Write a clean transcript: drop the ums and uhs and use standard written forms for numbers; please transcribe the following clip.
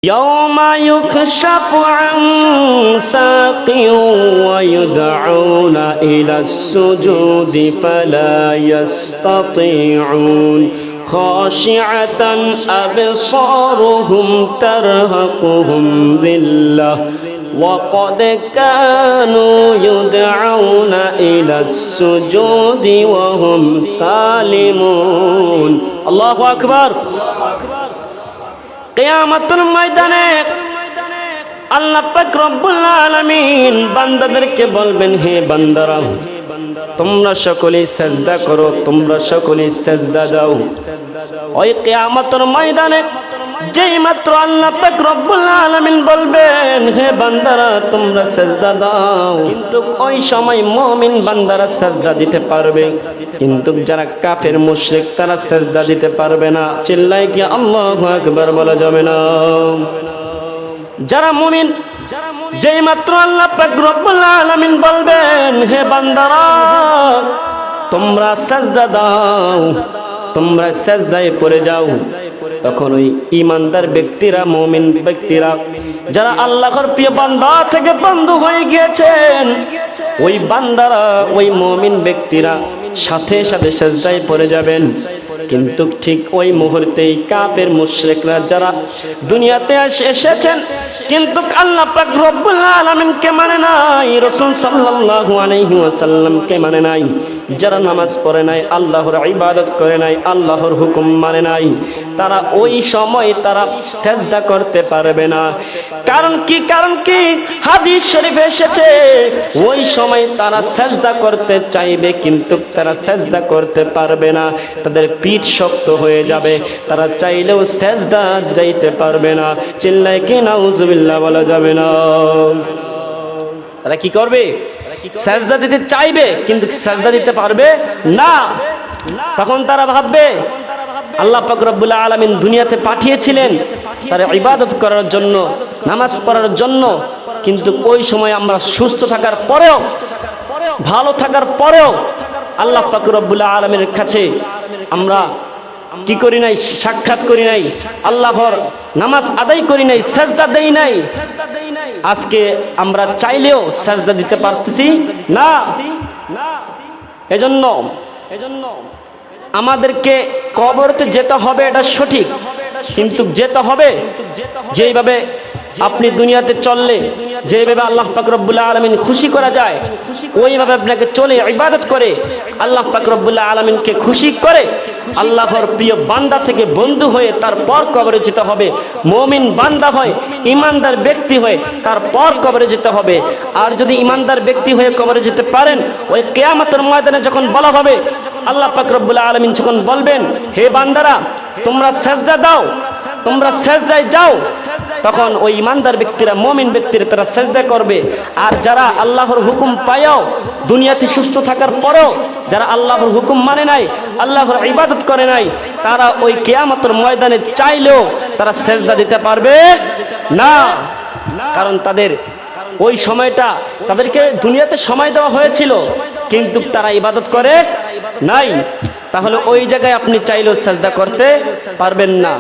يوم يكشف عن ساق ويدعون إلى السجود فلا يستطيعون خاشعة أبصارهم ترهقهم ذلة وقد كانوا يدعون إلى السجود وهم سالمون الله أكبر কিয়ামতের ময়দানে আল্লাহ পাক রব্বুল আলামিন বান্দাদেরকে বলবেন, হে বান্দারা, তোমরা সকলেই সিজদা করো, তোমরা সকলেই সিজদা দাও। ওই কিয়ামতের ময়দানে যেই মাত্র আল্লাহ পাক রব্বুল আলামিন বলবেন, হে বান্দারা তোমরা সিজদা দাও, কিন্তু ওই সময় মুমিন বান্দারা সিজদা দিতে পারবে, কিন্তু যারা কাফের মুশরিক তারা সিজদা দিতে পারবে না। চিল্লায় কি আল্লাহু আকবার বলা যাবে না? যারা মুমিন, যেই মাত্র আল্লাহ পাক রব্বুল আলামিন বলবেন, হে বান্দারা তোমরা সিজদা দাও, তোমরা সিজদায় পড়ে যাও, তখন ওই ঈমানদার ব্যক্তিরা, মুমিন ব্যক্তিরা যারা আল্লাহর প্রিয় বান্দা থেকে বন্ধু হয়ে গিয়েছেন, ওই বান্দারা, ওই মুমিন ব্যক্তিরা সাথে সাথে সিজদায় পড়ে যাবেন। কিন্তু ঠিক ওই মুহূর্তেই কাফের মুশরিকরা যারা দুনিয়াতে এসেছেন কিন্তু আল্লাহ পাক রব্বুল আলামিনকে মানে নাই, রাসূল সাল্লাল্লাহু আলাইহি ওয়াসাল্লামকে মানে নাই, যারা নামাজ পড়ে নাই, আল্লাহর ইবাদত করে নাই, আল্লাহর হুকুম মানে নাই, তারা ওই সময় তারা সিজদা করতে পারবে না। কারণ কি হাদিস শরীফে এসেছে, ওই সময় তারা সিজদা করতে চাইবে কিন্তু তারা সিজদা করতে পারবে না, তাদের পিঠ শক্ত হয়ে যাবে, তারা চাইলেও সিজদা যাইতে পারবে না। চিল্লায় কি নাউজুবিল্লাহ বলা যাবে না? তারা কি করবে? সিজদা দিতে চাইবে কিন্তু সিজদা দিতে পারবে না। তখন তারা ভাববে আল্লাহ পাক রব্বুল আলামিন দুনিয়াতে পাঠিয়েছিলেন তার ইবাদত করার জন্য, নামাজ পড়ার জন্য, কিন্তু ওই সময় আমরা সুস্থ থাকার পরেও, ভালো থাকার পরেও আল্লাহ পাক রব্বুল আলামিনের কাছে আমরা কি করি নাই? সাক্ষাৎ করি নাই, আল্লাহর নামাজ আদায় করি নাই, সিজদা দেই নাই। আজকে আমরা চাইলেও সিজদা দিতে পারতেছি না। এজন্য আমাদেরকে কবরতে যেতে হবে, এটা সঠিক, কিন্তু যেতে হবে যেইভাবে আপনি দুনিয়াতে চললে যেভাবে আল্লাহ পাক রব্বুল আলামিন খুশি করা যায়, ওইভাবে আপনাকে চলে ইবাদত করে আল্লাহ পাক রব্বুল আলামিনকে খুশি করে আল্লাহর প্রিয় বান্দা থেকে বন্ধু হয়ে তারপর কবরে যেতে হবে। মুমিন বান্দা হয়, ঈমানদার ব্যক্তি হয়ে তারপর কবরে যেতে হবে। আর যদি ঈমানদার ব্যক্তি হয়ে কবরে যেতে পারেন, ওই কিয়ামতের ময়দানে যখন বলা হবে, আল্লাহ পাক রব্বুল আলামিন যখন বলবেন, হে বান্দারা তোমরা সিজদা দাও, তোমরা সিজদায় যাও, তখন ওই ঈমানদার ব্যক্তিরা, মুমিন ব্যক্তিরা তারা সিজদা করবে। আর যারা আল্লাহর হুকুম পায়ও দুনিয়াতে সুস্থ থাকার পরেও যারা আল্লাহর হুকুম মানে নাই, আল্লাহর ইবাদত করে নাই, তারা ওই কিয়ামতের ময়দানে চাইলেও তারা সিজদা দিতে পারবে না। কারণ তাদের ওই সময়টা, তাদেরকে দুনিয়াতে সময় দেওয়া হয়েছিল কিন্তু তারা ইবাদত করে নাই। তাহলে ওই জায়গায় আপনি চাইলেও সিজদা করতে পারবেন না।